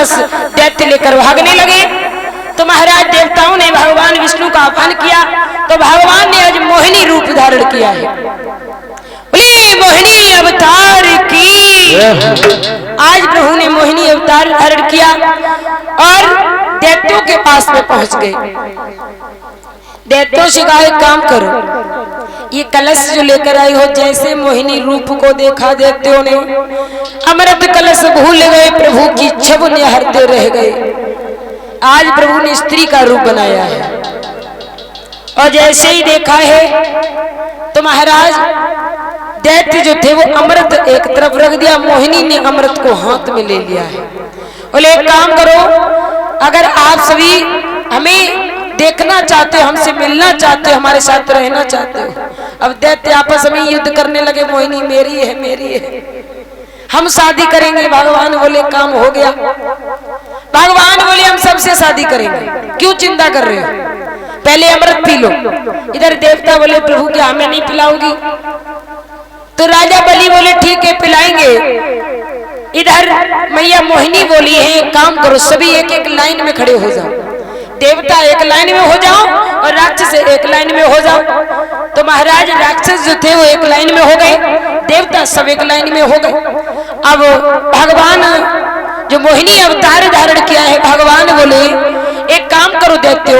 कलश दैत्य लेकर भागने लगे। तो महाराज देवताओं ने भगवान विष्णु का आह्वान किया तो भगवान ने आज मोहिनी रूप धारण किया है। बोले मोहिनी अवतार की। आज प्रभु ने मोहिनी अवतार धारण किया और दैत्यों के पास में पहुंच गए। दैत्यों से कहा एक काम करो, ये कलश जो लेकर आई हो, जैसे मोहिनी रूप को देखा दैत्यों ने अमृत कलश भूल गए, प्रभु की इच्छा निहारते रह गए। आज प्रभु ने स्त्री का रूप बनाया है और जैसे ही देखा है तो महाराज दैत्य जो थे वो अमृत एक तरफ रख दिया, मोहिनी ने अमृत को हाथ में ले लिया है। बोले एक काम करो, अगर आप सभी हमें देखना चाहते हो, हमसे मिलना चाहते हो, हमारे साथ रहना चाहते हो। अब दैत्य आपस में युद्ध करने लगे, मोहिनी मेरी है मेरी है, हम शादी करेंगे। भगवान बोले काम हो गया। भगवान बोले हम सबसे शादी करेंगे, क्यों चिंता कर रहे हो, पहले अमृत पी लो। इधर देवता बोले प्रभु क्या हमें नहीं पिलाओगी? तो राजा बलि बोले ठीक है पिलाएंगे। इधर मैया मोहिनी बोली है काम करो, सभी एक एक लाइन में खड़े हो जाओ, देवता एक लाइन में हो जाओ और राक्षस एक लाइन में हो जाओ। तो महाराज राक्षस जो थे वो एक लाइन में हो गए, देवता सब एक लाइन में हो गए। अब भगवान जो मोहिनी अवतार धारण किया है, भगवान बोले एक काम करो दैत्यो,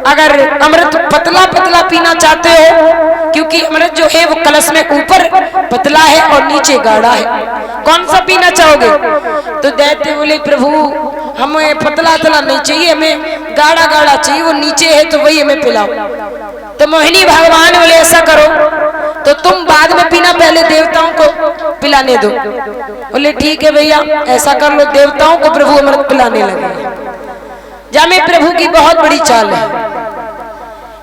अगर अमृत पतला पतला पीना चाहते हो, क्योंकि अमृत जो है वो कलश में ऊपर पतला है और नीचे गाढ़ा है, कौन सा पीना चाहोगे? तो दैत्य बोले प्रभु हमें पतला तला नहीं चाहिए, हमें गाढ़ा गाढ़ा चाहिए, वो नीचे है तो वही हमें पिलाओ। तो मोहिनी भगवान बोले ऐसा करो तो तुम बाद में पीना, पहले देवताओं को पिलाने दो। बोले ठीक है भैया ऐसा कर लो। देवताओं को प्रभु अमृत पिलाने लगे। जामे प्रभु की बहुत बड़ी चाल है।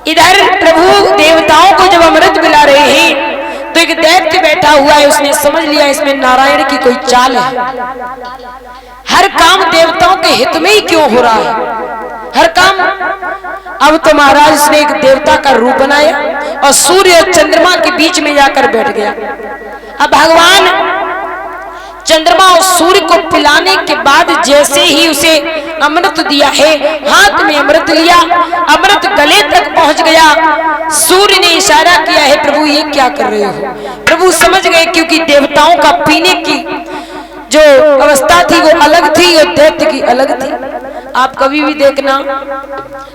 इधर प्रभु देवताओं को जब अमृत पिला रहे हैं तो एक दैत्य बैठा हुआ है, उसने समझ लिया इसमें नारायण की कोई चाल है। हर काम देवताओं के हित में ही क्यों हो रहा है, हर काम। अब तो महाराज उसने एक देवता का रूप बनाया और सूर्य और चंद्रमा के बीच में जाकर बैठ गया। अब भगवान चंद्रमा और सूर्य को पिलाने के बाद जैसे ही उसे अमृत दिया है, हाथ में अमृत लिया, अमृत गले तक पहुंच गया। सूर्य ने इशारा किया है प्रभु ये क्या कर रहे हो? प्रभु समझ गए क्योंकि देवताओं का पीने की जो अवस्था थी वो अलग थी और दैत्य की अलग थी। आप कभी भी देखना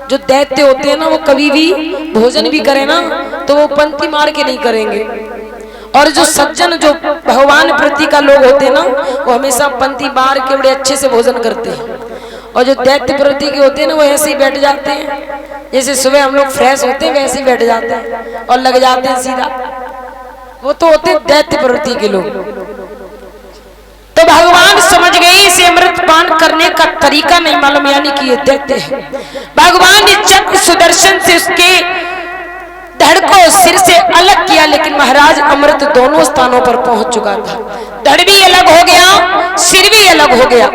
जो दैत्य होते हैं ना, वो कभी भी भोजन भी करे ना तो वो पंक्ति मार के नहीं करेंगे, और जो सज्जन जो भगवान प्रति का लोग होते हैं ना वो हमेशा पंक्ति मार के बड़े अच्छे से भोजन करते हैं। और जो दैत्य प्रवृत्ति के होते हैं ना वो ऐसे ही बैठ जाते हैं, जैसे सुबह हम लोग फ्रेश होते हैं वैसे ही बैठ जाते हैं और लग जाते हैं सीधा। वो तो होते दैत्य प्रवृत्ति के लोग। तो भगवान समझ गए इसे अमृत पान करने का तरीका नहीं मालूम, यानी कि ये दैत्य है। भगवान ने चक्र सुदर्शन से उसके धड़ को सिर से अलग किया, लेकिन महाराज अमृत दोनों स्थानों पर पहुंच चुका था। धड़ भी अलग हो गया, सिर भी अलग हो गया,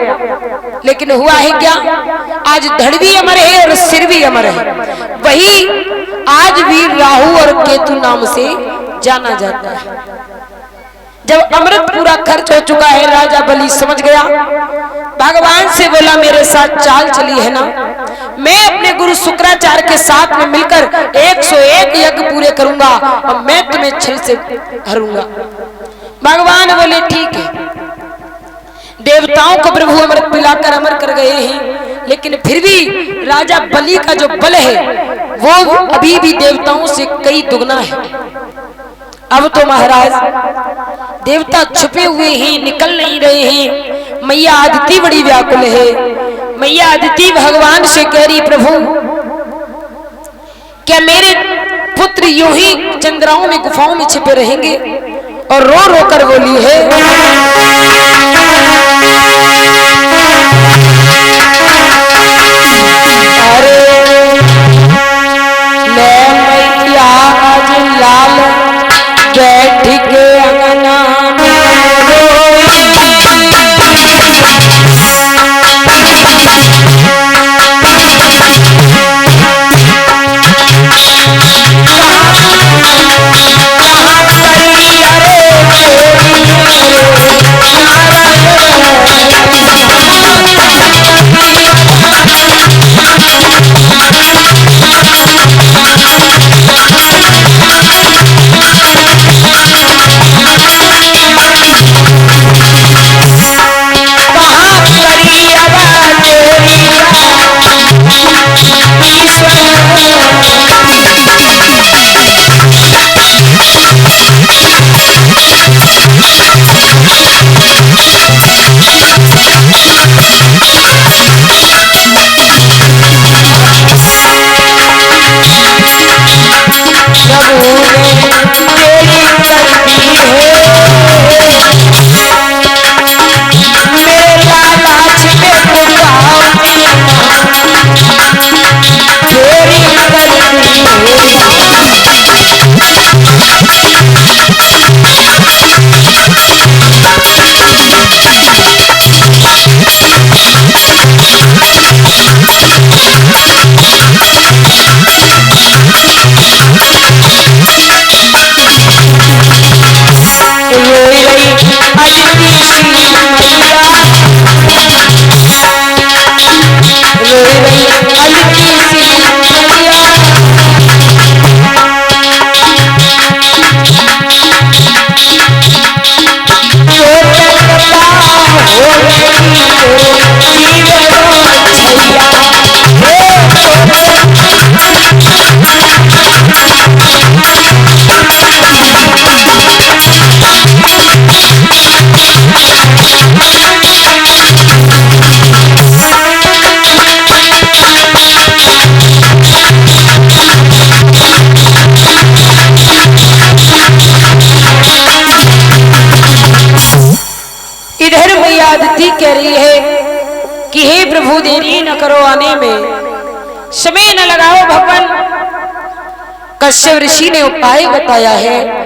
लेकिन हुआ है क्या? आज धड़ भी अमर है और सिर भी अमर है। वही आज भी राहु और केतु नाम से जाना जाता है। जब अमृत पूरा खर्च हो चुका है, राजा बलि समझ गया, भगवान से बोला मेरे साथ चाल चली है ना, मैं अपने गुरु शुक्राचार्य के साथ में मिलकर 101 यज्ञ पूरे करूंगा और मैं तुम्हें छल से हरूंगा। भगवान बोले ठीक है। देवताओं को प्रभु अमृत पिलाकर अमर कर गए हैं, लेकिन फिर भी राजा बलि का जो बल है वो अभी भी देवताओं से कई दुगना है। अब तो महाराज देवता छुपे हुए हैं, निकल नहीं रहे हैं। मैया आदिति बड़ी व्याकुल है। मैया आदिति भगवान से कह रही प्रभु क्या मेरे पुत्र यूं ही चंद्राओं में गुफाओं में छिपे रहेंगे? और रो रो कर बोली है अरे मैं मैया आज लाल बैठ के अंगना में रही हल्की सी दुनिया इधर मैया अदिति कह रही है कि हे प्रभु देरी न करो आने में, समय न लगाओ भगवान। कश्यप ऋषि ने उपाय बताया है